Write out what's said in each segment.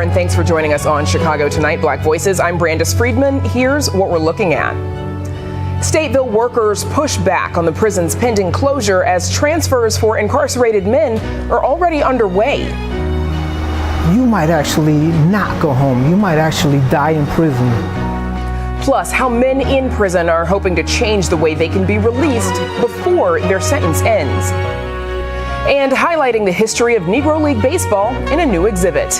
and thanks for joining us on Chicago Tonight, Black Voices. I'm Brandis Friedman. Here's what we're looking at. Stateville workers push back on the prison's pending closure as transfers for incarcerated men are already underway. You might actually not go home. You might actually die in prison. Plus, how men in prison are hoping to change the way they can be released before their sentence ends. And highlighting the history of Negro League baseball in a new exhibit.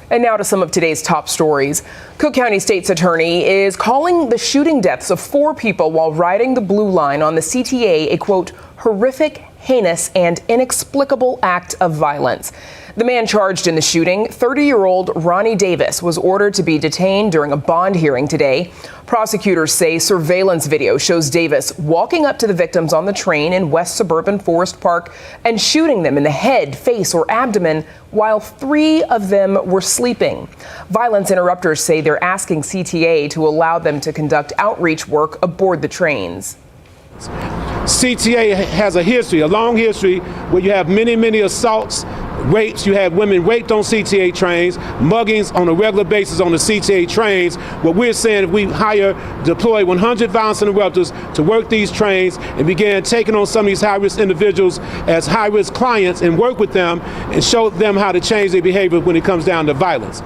And now to some of today's top stories. Cook County State's attorney is calling the shooting deaths of 4 people while riding the blue line on the CTA a, quote, horrific, heinous, and inexplicable act of violence. The man charged in the shooting, 30-year-old Ronnie Davis, was ordered to be detained during a bond hearing today. Prosecutors say surveillance video shows Davis walking up to the victims on the train in West Suburban Forest Park and shooting them in the head, face, or abdomen while 3 of them were sleeping. Violence interrupters say they're asking CTA to allow them to conduct outreach work aboard the trains. CTA has a long history where you have many assaults, rapes. You have women raped on CTA trains, muggings on a regular basis on the CTA trains. What we're saying, if we deploy 100 violence interrupters to work these trains and begin taking on some of these high-risk individuals as high-risk clients and work with them and show them how to change their behavior when it comes down to violence.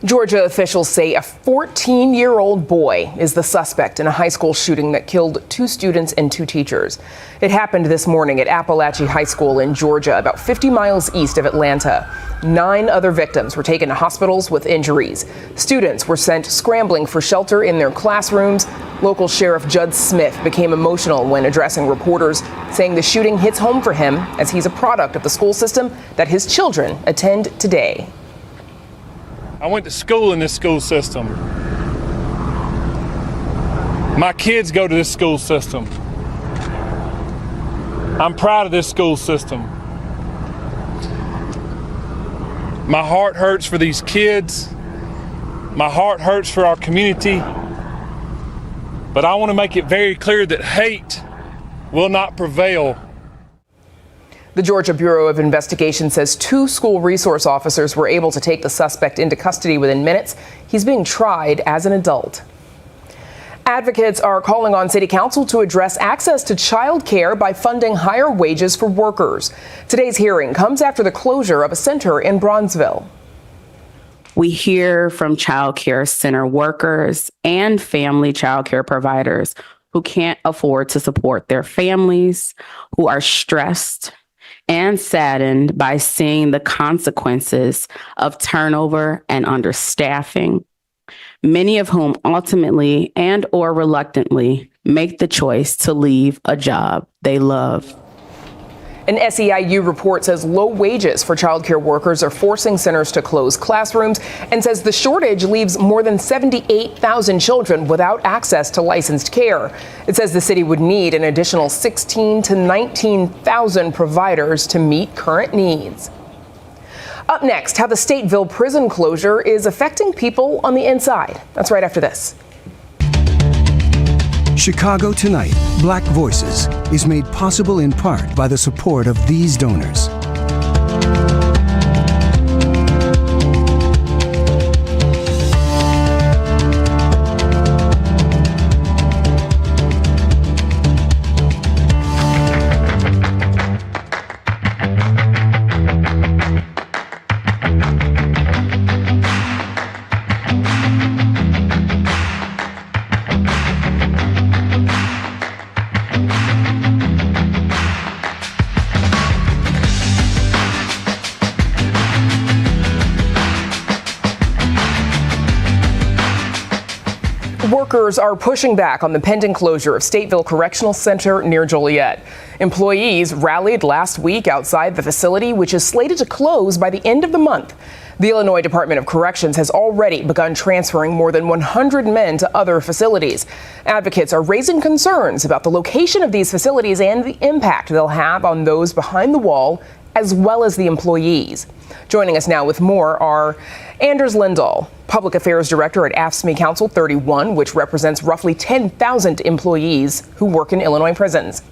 Georgia officials say a 14-year-old boy is the suspect in a high school shooting that killed 2 students and 2 teachers. It happened this morning at Appalachia High School in Georgia, about 50 miles east of Atlanta. 9 other victims were taken to hospitals with injuries. Students were sent scrambling for shelter in their classrooms. Local Sheriff Judd Smith became emotional when addressing reporters, saying the shooting hits home for him as he's a product of the school system that his children attend today. I went to school in this school system. My kids go to this school system. I'm proud of this school system. My heart hurts for these kids. My heart hurts for our community. But I want to make it very clear that hate will not prevail. The Georgia Bureau of Investigation says 2 school resource officers were able to take the suspect into custody within minutes. He's being tried as an adult. Advocates are calling on City Council to address access to child care by funding higher wages for workers. Today's hearing comes after the closure of a center in Bronzeville. We hear from child care center workers and family child care providers who can't afford to support their families, who are stressed and saddened by seeing the consequences of turnover and understaffing, many of whom ultimately and or reluctantly make the choice to leave a job they love. An SEIU report says low wages for childcare workers are forcing centers to close classrooms and says the shortage leaves more than 78,000 children without access to licensed care. It says the city would need an additional 16,000 to 19,000 providers to meet current needs. Up next, how the Stateville prison closure is affecting people on the inside. That's right after this. Chicago Tonight, Black Voices, is made possible in part by the support of these donors. Workers are pushing back on the pending closure of Stateville Correctional Center near Joliet. Employees rallied last week outside the facility, which is slated to close by the end of the month. The Illinois Department of Corrections has already begun transferring more than 100 men to other facilities. Advocates are raising concerns about the location of these facilities and the impact they'll have on those behind the wall, as well as the employees. Joining us now with more are Anders Lindahl, Public Affairs Director at AFSCME Council 31, which represents roughly 10,000 employees who work in Illinois prisons.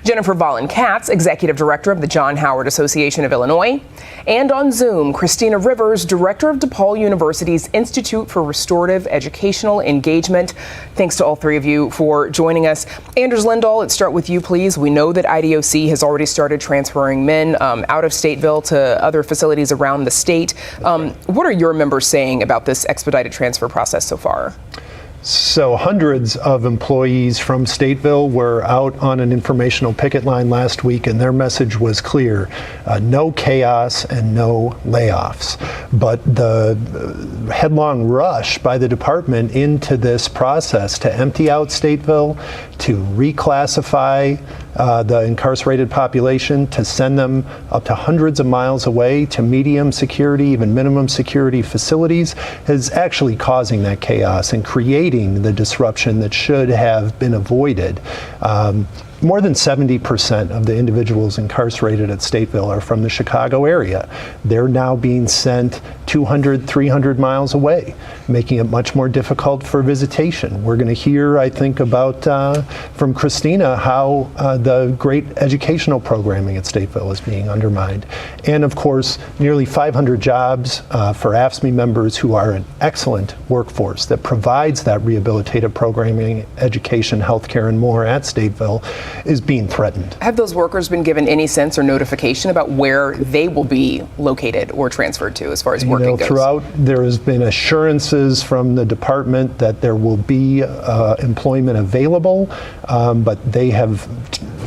Jennifer Vollen-Katz, Executive Director of the John Howard Association of Illinois. And on Zoom, Christina Rivers, Director of DePaul University's Institute for Restorative Educational Engagement. Thanks to all three of you for joining us. Anders Lindahl, let's start with you, please. We know that IDOC has already started transferring men out of Stateville to other facilities around the state. What are your members saying about this expedited transfer process so far? So hundreds of employees from Stateville were out on an informational picket line last week, and their message was clear: no chaos and no layoffs. But the headlong rush by the department into this process to empty out Stateville, to reclassify the incarcerated population, to send them up to hundreds of miles away to medium security, even minimum security facilities, is actually causing that chaos and creating the disruption that should have been avoided. More than 70% of the individuals incarcerated at Stateville are from the Chicago area. They're now being sent 200, 300 miles away, making it much more difficult for visitation. We're going to hear, I think, about from Christina how the great educational programming at Stateville is being undermined. And of course, nearly 500 jobs for AFSCME members who are an excellent workforce that provides that rehabilitative programming, education, healthcare, and more at Stateville is being threatened. Have those workers been given any sense or notification about where they will be located or transferred to as far as working goes? Throughout, there has been assurances from the department that there will be employment available, but they have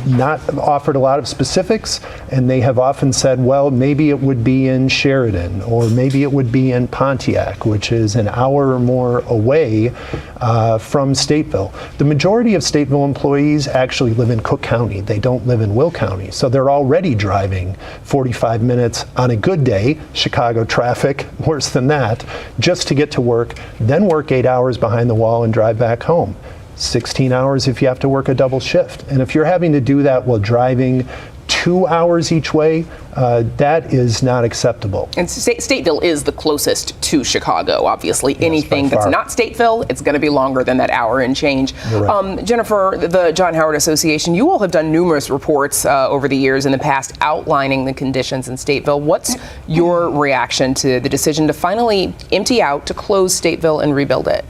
not offered a lot of specifics, and they have often said, well, maybe it would be in Sheridan, or maybe it would be in Pontiac, which is an hour or more away from Stateville. The majority of Stateville employees actually live in Cook County. They don't live in Will County, so they're already driving 45 minutes on a good day, Chicago traffic, worse than that, just to get to work, then work 8 hours behind the wall and drive back home. 16 hours if you have to work a double shift. And if you're having to do that while driving 2 hours each way, that is not acceptable. And Stateville is the closest to Chicago, obviously. Yes, anything that's not Stateville, it's going to be longer than that hour and change. Right. Jennifer, the John Howard Association, you all have done numerous reports over the years in the past outlining the conditions in Stateville. What's your reaction to the decision to finally empty out, to close Stateville and rebuild it?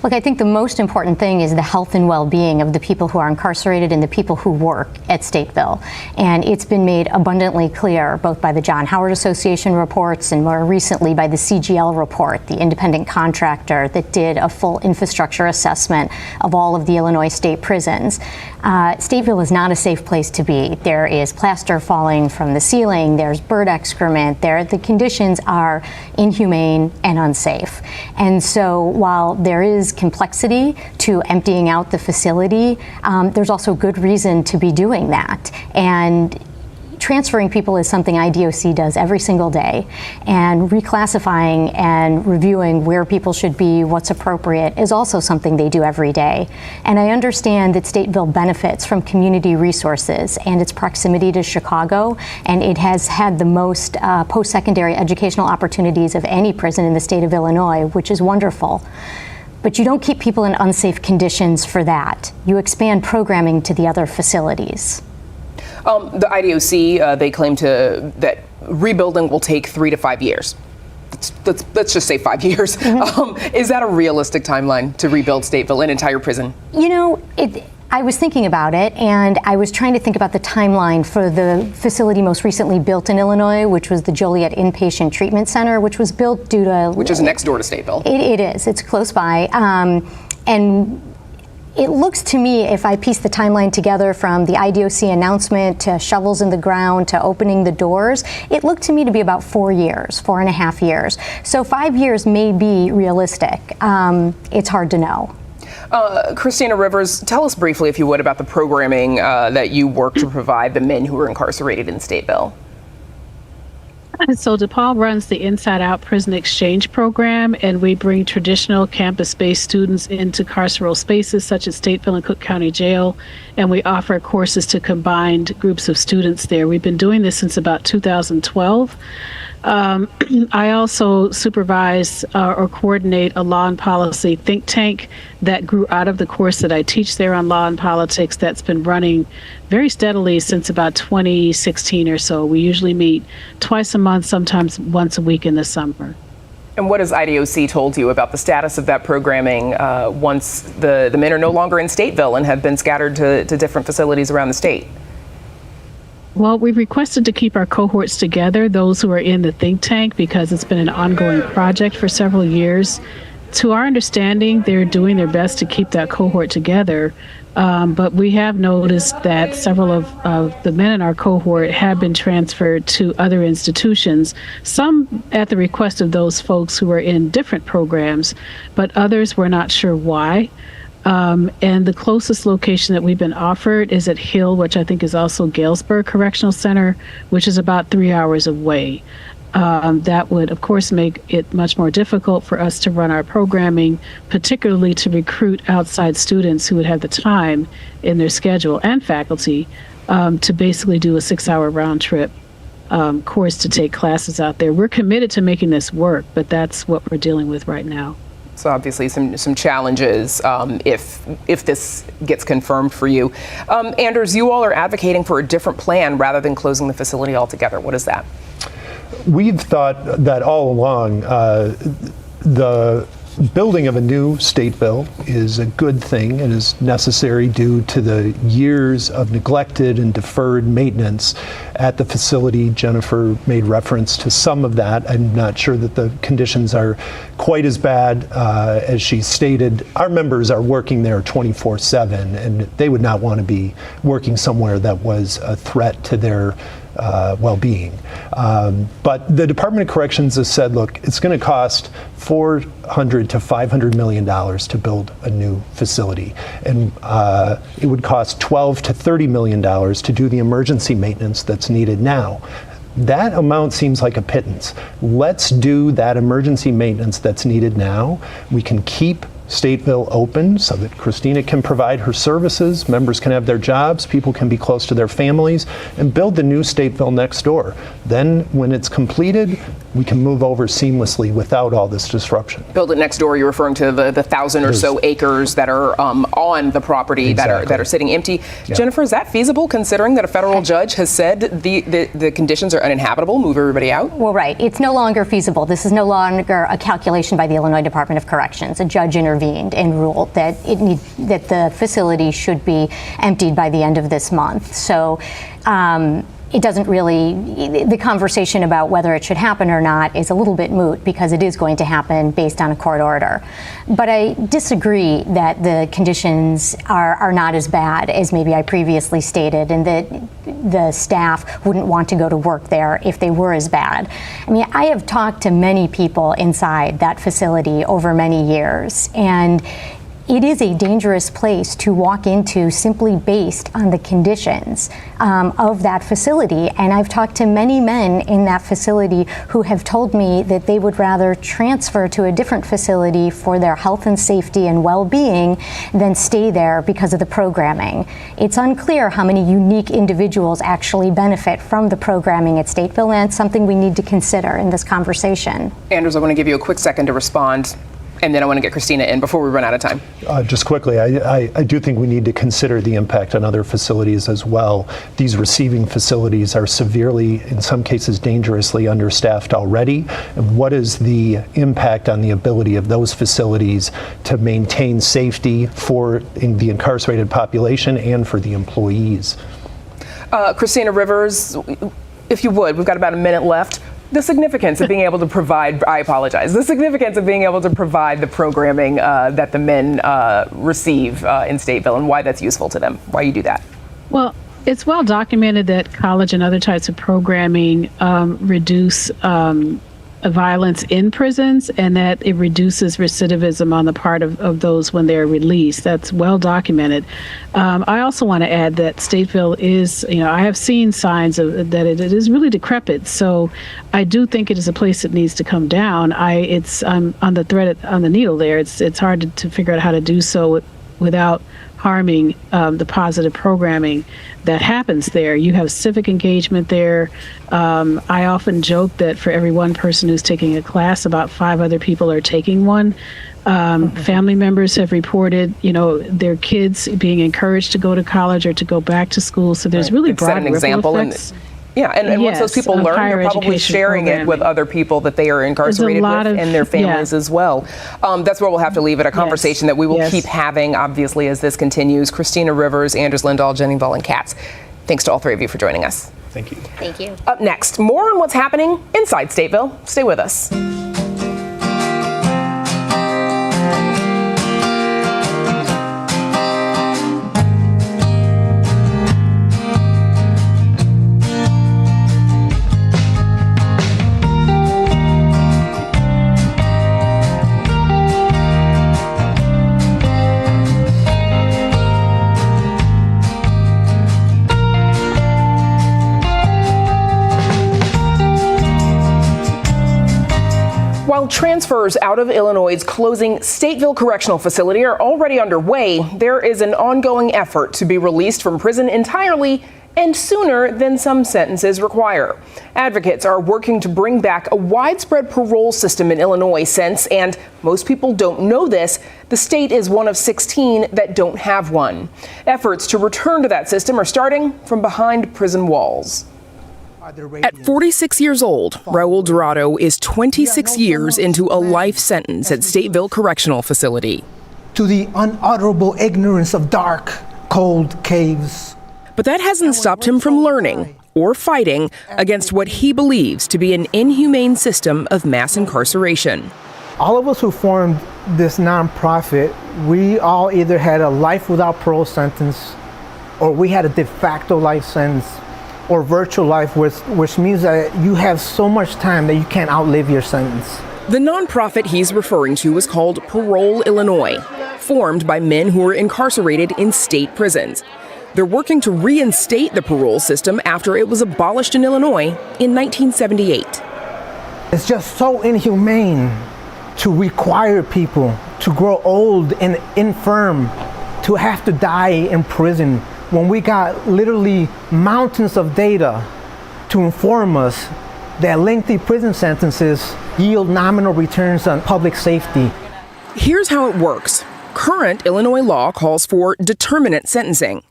Look, I think the most important thing is the health and well-being of the people who are incarcerated and the people who work at Stateville. And it's been made abundantly clear, both by the John Howard Association reports and more recently by the CGL report, the independent contractor that did a full infrastructure assessment of all of the Illinois state prisons. Stateville is not a safe place to be. There is plaster falling from the ceiling, there's bird excrement, the conditions are inhumane and unsafe. And so while there is complexity to emptying out the facility, there's also good reason to be doing that. And transferring people is something IDOC does every single day, and reclassifying and reviewing where people should be, what's appropriate, is also something they do every day. And I understand that Stateville benefits from community resources and its proximity to Chicago, and it has had the most post-secondary educational opportunities of any prison in the state of Illinois, which is wonderful. But you don't keep people in unsafe conditions for that. You expand programming to the other facilities. The IDOC, they claim that rebuilding will take 3 to 5 years. Let's just say 5 years. Mm-hmm. Is that a realistic timeline to rebuild Stateville, an entire prison? You know, I was thinking about it, and I was trying to think about the timeline for the facility most recently built in Illinois, which was the Joliet Inpatient Treatment Center, which was built due to... Which is next door to Stateville. It is. It's close by. And it looks to me, if I piece the timeline together from the IDOC announcement to shovels in the ground to opening the doors, it looked to me to be about 4 years, 4.5 years. So 5 years may be realistic. It's hard to know. Christina Rivers, tell us briefly, if you would, about the programming that you work to provide the men who are incarcerated in Stateville. So DePaul runs the Inside Out Prison Exchange Program, and we bring traditional campus-based students into carceral spaces such as Stateville and Cook County Jail, and we offer courses to combined groups of students there. We've been doing this since about 2012. I also supervise or coordinate a law and policy think tank that grew out of the course that I teach there on law and politics that's been running very steadily since about 2016 or so. We usually meet twice a month, sometimes once a week in the summer. And what has IDOC told you about the status of that programming once the men are no longer in Stateville and have been scattered to different facilities around the state? Well, we've requested to keep our cohorts together, those who are in the think tank, because it's been an ongoing project for several years. To our understanding, they're doing their best to keep that cohort together. But we have noticed that several of the men in our cohort have been transferred to other institutions, some at the request of those folks who are in different programs, but others we're not sure why. And the closest location that we've been offered is at Hill, which I think is also Galesburg Correctional Center, which is about 3 hours away. That would, of course, make it much more difficult for us to run our programming, particularly to recruit outside students who would have the time in their schedule and faculty to basically do a 6-hour round trip course to take classes out there. We're committed to making this work, but that's what we're dealing with right now. So obviously some challenges if this gets confirmed for you. Anders, you all are advocating for a different plan rather than closing the facility altogether. What is that? We've thought that all along. The building of a new Stateville is a good thing and is necessary due to the years of neglected and deferred maintenance at the facility. Jennifer made reference to some of that. I'm not sure that the conditions are quite as bad as she stated. Our members are working there 24/7, and they would not want to be working somewhere that was a threat to their well-being. But the Department of Corrections has said, look, it's going to cost $400 to $500 million to build a new facility. And it would cost $12 to $30 million to do the emergency maintenance that's needed now. That amount seems like a pittance. Let's do that emergency maintenance that's needed now. We can keep Stateville open so that Christina can provide her services, members can have their jobs, people can be close to their families, and build the new Stateville next door. Then when it's completed, we can move over seamlessly without all this disruption. Build it next door. You're referring to the 1,000 or so acres that are on the property that are sitting empty. Yeah. Jennifer, is that feasible considering that a federal judge has said the conditions are uninhabitable, move everybody out? Well, right. It's no longer feasible. This is no longer a calculation by the Illinois Department of Corrections. A judge intervened and ruled that that the facility should be emptied by the end of this month. So it doesn't really, the conversation about whether it should happen or not is a little bit moot because it is going to happen based on a court order. But I disagree that the conditions are not as bad as maybe I previously stated, and that the staff wouldn't want to go to work there if they were as bad. I mean, I have talked to many people inside that facility over many years, and it is a dangerous place to walk into simply based on the conditions of that facility. And I've talked to many men in that facility who have told me that they would rather transfer to a different facility for their health and safety and well-being than stay there because of the programming. It's unclear how many unique individuals actually benefit from the programming at Stateville, and it's something we need to consider in this conversation. Anders, I want to give you a quick second to respond. And then I want to get Christina in before we run out of time. Just quickly, I do think we need to consider the impact on other facilities as well. These receiving facilities are severely, in some cases dangerously understaffed already. And what is the impact on the ability of those facilities to maintain safety for the incarcerated population and for the employees? Christina Rivers, if you would, we've got about a minute left. The significance of being able to provide, I apologize, the significance of being able to provide the programming that the men receive in Stateville and why that's useful to them, why you do that. Well, it's well documented that college and other types of programming reduce violence in prisons, and that it reduces recidivism on the part of those when they're released. That's well documented. I also want to add that Stateville is, I have seen signs of that it is really decrepit. So I do think it is a place that needs to come down. It's on the needle there. It's hard to figure out how to do so without harming the positive programming that happens there. You have civic engagement there. I often joke that for every one person who's taking a class, about 5 other people are taking one. Family members have reported, their kids being encouraged to go to college or to go back to school. So there's really broad ripple effects. And once those people learn, they're probably sharing it with other people that they are incarcerated with and their families as well. That's where we'll have to leave it, a conversation that we will keep having, obviously, as this continues. Christina Rivers, Anders Lindahl, Jenny Vollen-Katz, thanks to all 3 of you for joining us. Thank you. Thank you. Up next, more on what's happening inside Stateville. Stay with us. While transfers out of Illinois' closing Stateville Correctional Facility are already underway, there is an ongoing effort to be released from prison entirely and sooner than some sentences require. Advocates are working to bring back a widespread parole system in Illinois since, and most people don't know this, the state is one of 16 that don't have one. Efforts to return to that system are starting from behind prison walls. At 46 years old, Raul Dorado is 26 years into a life sentence at Stateville Correctional Facility. To the unutterable ignorance of dark, cold caves. But that hasn't stopped him from learning or fighting against what he believes to be an inhumane system of mass incarceration. All of us who formed this nonprofit, we all either had a life without parole sentence, or we had a de facto life sentence, or virtual life, which means that you have so much time that you can't outlive your sentence. The nonprofit he's referring to is called Parole Illinois, formed by men who are incarcerated in state prisons. They're working to reinstate the parole system after it was abolished in Illinois in 1978. It's just so inhumane to require people to grow old and infirm, to have to die in prison, when we got literally mountains of data to inform us that lengthy prison sentences yield nominal returns on public safety. Here's how it works. Current Illinois law calls for determinate sentencing.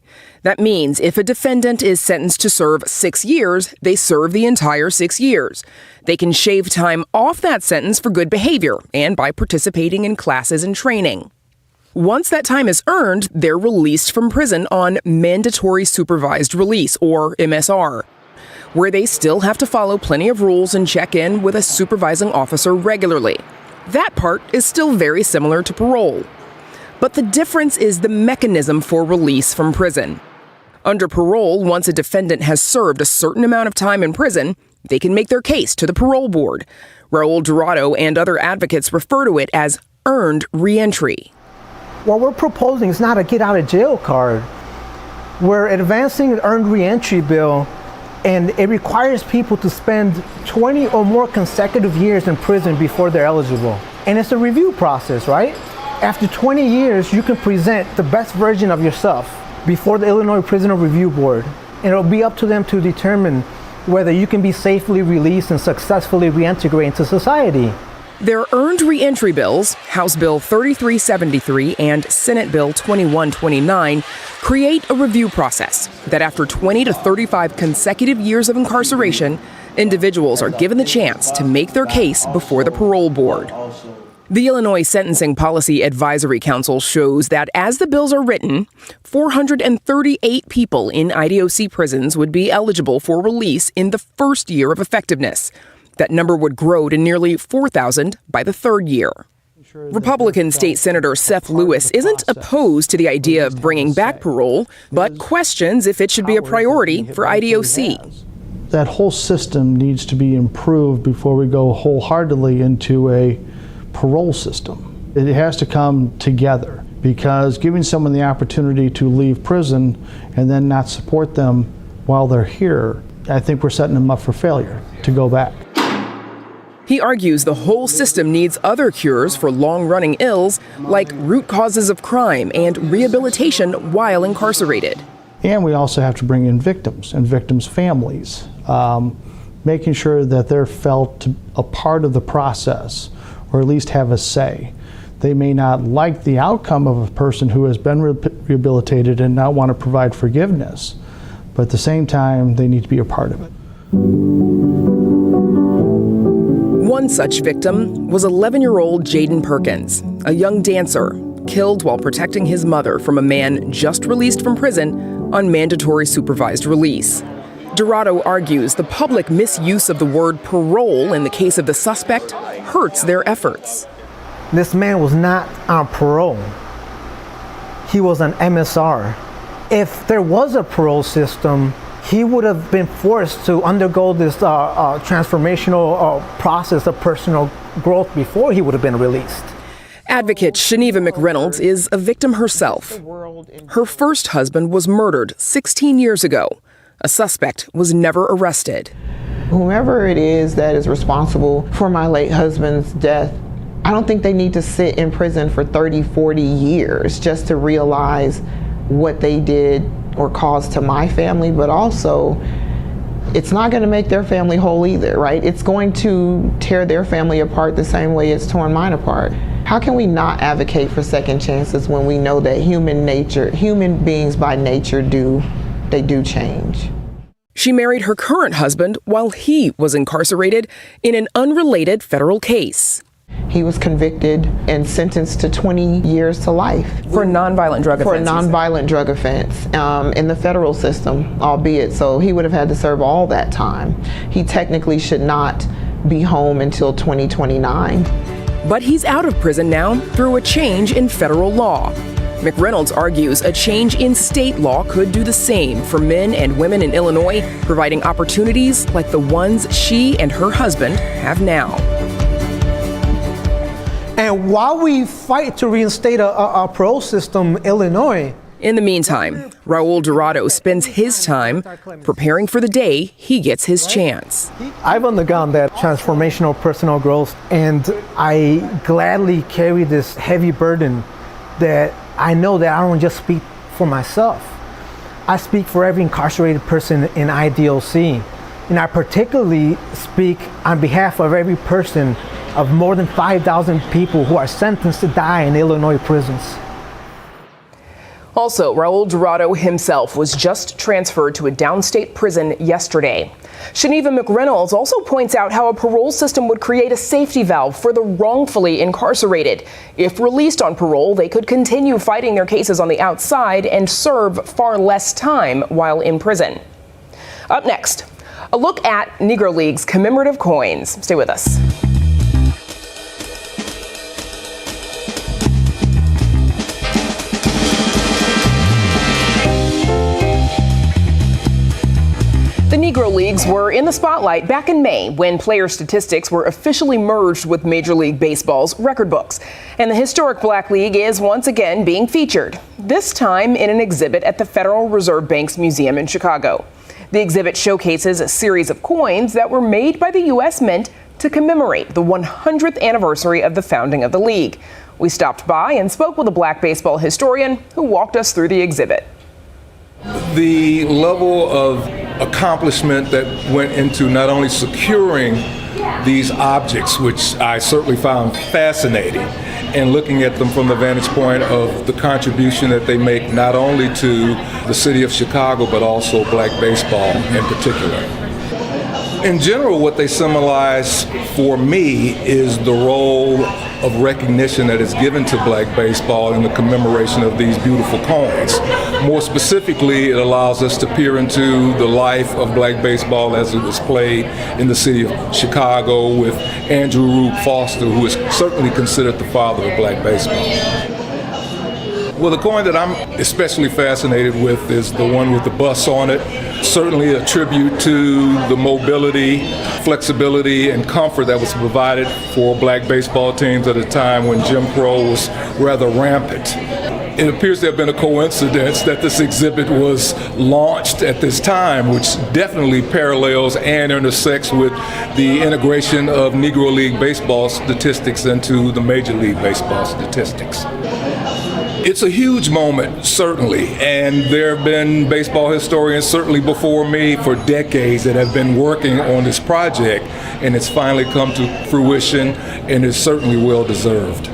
That means if a defendant is sentenced to serve 6 years, they serve the entire 6 years. They can shave time off that sentence for good behavior and by participating in classes and training. Once that time is earned, they're released from prison on mandatory supervised release, or MSR, where they still have to follow plenty of rules and check in with a supervising officer regularly. That part is still very similar to parole. But the difference is the mechanism for release from prison. Under parole, once a defendant has served a certain amount of time in prison, they can make their case to the parole board. Raul Dorado and other advocates refer to it as earned reentry. What we're proposing is not a get-out-of-jail card. We're advancing an earned reentry bill, and it requires people to spend 20 or more consecutive years in prison before they're eligible. And it's a review process, right? After 20 years, you can present the best version of yourself before the Illinois Prisoner Review Board, and it'll be up to them to determine whether you can be safely released and successfully reintegrate into society. Their earned reentry bills, House Bill 3373 and Senate Bill 2129, create a review process that after 20 to 35 consecutive years of incarceration, individuals are given the chance to make their case before the parole board. The Illinois Sentencing Policy Advisory Council shows that as the bills are written, 438 people in IDOC prisons would be eligible for release in the first year of effectiveness. That number would grow to nearly 4,000 by the third year. Republican State Senator Seth Lewis isn't opposed to the idea of bringing back parole, but questions if it should be a priority for IDOC. That whole system needs to be improved before we go wholeheartedly into a parole system. It has to come together, because giving someone the opportunity to leave prison and then not support them while they're here, I think we're setting them up for failure to go back. He argues the whole system needs other cures for long-running ills, like root causes of crime and rehabilitation while incarcerated. And we also have to bring in victims and victims' families, making sure that they're felt a part of the process, or at least have a say. They may not like the outcome of a person who has been rehabilitated and not want to provide forgiveness, but at the same time, they need to be a part of it. One such victim was 11-year-old Jaden Perkins, a young dancer, killed while protecting his mother from a man just released from prison on mandatory supervised release. Dorado argues the public misuse of the word parole in the case of the suspect hurts their efforts. This man was not on parole. He was on MSR. If there was a parole system, he would have been forced to undergo this transformational process of personal growth before he would have been released. Advocate Geneva McReynolds is a victim herself. Her first husband was murdered 16 years ago. A suspect was never arrested. Whomever it is that is responsible for my late husband's death, I don't think they need to sit in prison for 30, 40 years just to realize what they did or caused to my family, but also it's not going to make their family whole either, right? It's going to tear their family apart the same way it's torn mine apart. How can we not advocate for second chances when we know that human beings by nature do change? She married her current husband while he was incarcerated in an unrelated federal case. He was convicted and sentenced to 20 years to life. For a nonviolent drug offense. For a nonviolent drug offense in the federal system, albeit, so he would have had to serve all that time. He technically should not be home until 2029. But he's out of prison now through a change in federal law. McReynolds argues a change in state law could do the same for men and women in Illinois, providing opportunities like the ones she and her husband have now. And while we fight to reinstate a parole system, Illinois. In the meantime, Raul Dorado spends his time preparing for the day he gets his chance. I've undergone that transformational personal growth, and I gladly carry this heavy burden that I know that I don't just speak for myself. I speak for every incarcerated person in IDOC, and I particularly speak on behalf of every person of more than 5,000 people who are sentenced to die in Illinois prisons. Also, Raul Dorado himself was just transferred to a downstate prison yesterday. Geneva McReynolds also points out how a parole system would create a safety valve for the wrongfully incarcerated. If released on parole, they could continue fighting their cases on the outside and serve far less time while in prison. Up next, a look at Negro Leagues commemorative coins. Stay with us. The Negro Leagues were in the spotlight back in May when player statistics were officially merged with Major League Baseball's record books. And the historic Black League is once again being featured, this time in an exhibit at the Federal Reserve Bank's museum in Chicago. The exhibit showcases a series of coins that were made by the U.S. Mint to commemorate the 100th anniversary of the founding of the league. We stopped by and spoke with a black baseball historian who walked us through the exhibit. The level of accomplishment that went into not only securing these objects, which I certainly found fascinating, and looking at them from the vantage point of the contribution that they make not only to the city of Chicago, but also black baseball in particular. In general, what they symbolize for me is the role of recognition that is given to black baseball in the commemoration of these beautiful coins. More specifically, it allows us to peer into the life of black baseball as it was played in the city of Chicago with Andrew Rube Foster, who is certainly considered the father of black baseball. Well, the coin that I'm especially fascinated with is the one with the bus on it. Certainly a tribute to the mobility, flexibility, and comfort that was provided for black baseball teams at a time when Jim Crow was rather rampant. It appears to have been a coincidence that this exhibit was launched at this time, which definitely parallels and intersects with the integration of Negro League baseball statistics into the Major League Baseball statistics. It's a huge moment, certainly, and there have been baseball historians certainly before me for decades that have been working on this project, and it's finally come to fruition, and it's certainly well deserved.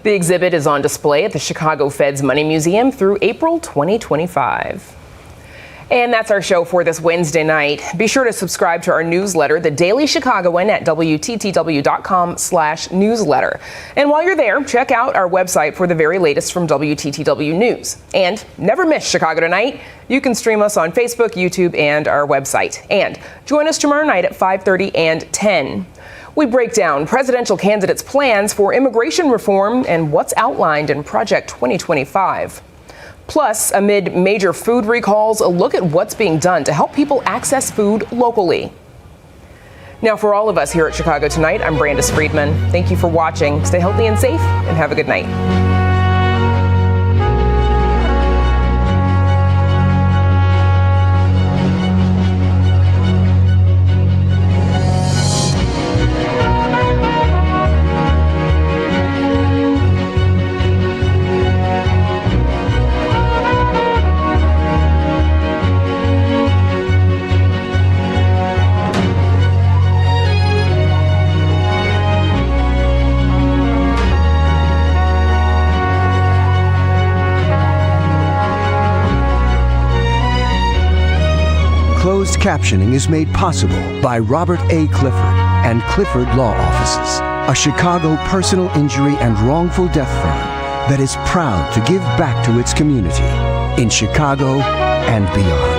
The exhibit is on display at the Chicago Fed's Money Museum through April 2025. And that's our show for this Wednesday night. Be sure to subscribe to our newsletter, The Daily Chicagoan, at WTTW.com/newsletter. And while you're there, check out our website for the very latest from WTTW News. And never miss Chicago Tonight. You can stream us on Facebook, YouTube, and our website. And join us tomorrow night at 5:30 and 10. We break down presidential candidates' plans for immigration reform and what's outlined in Project 2025. Plus, amid major food recalls, a look at what's being done to help people access food locally. Now, for all of us here at Chicago Tonight, I'm Brandis Friedman. Thank you for watching. Stay healthy and safe, and have a good night. Closed captioning is made possible by Robert A. Clifford and Clifford Law Offices, a Chicago personal injury and wrongful death firm that is proud to give back to its community in Chicago and beyond.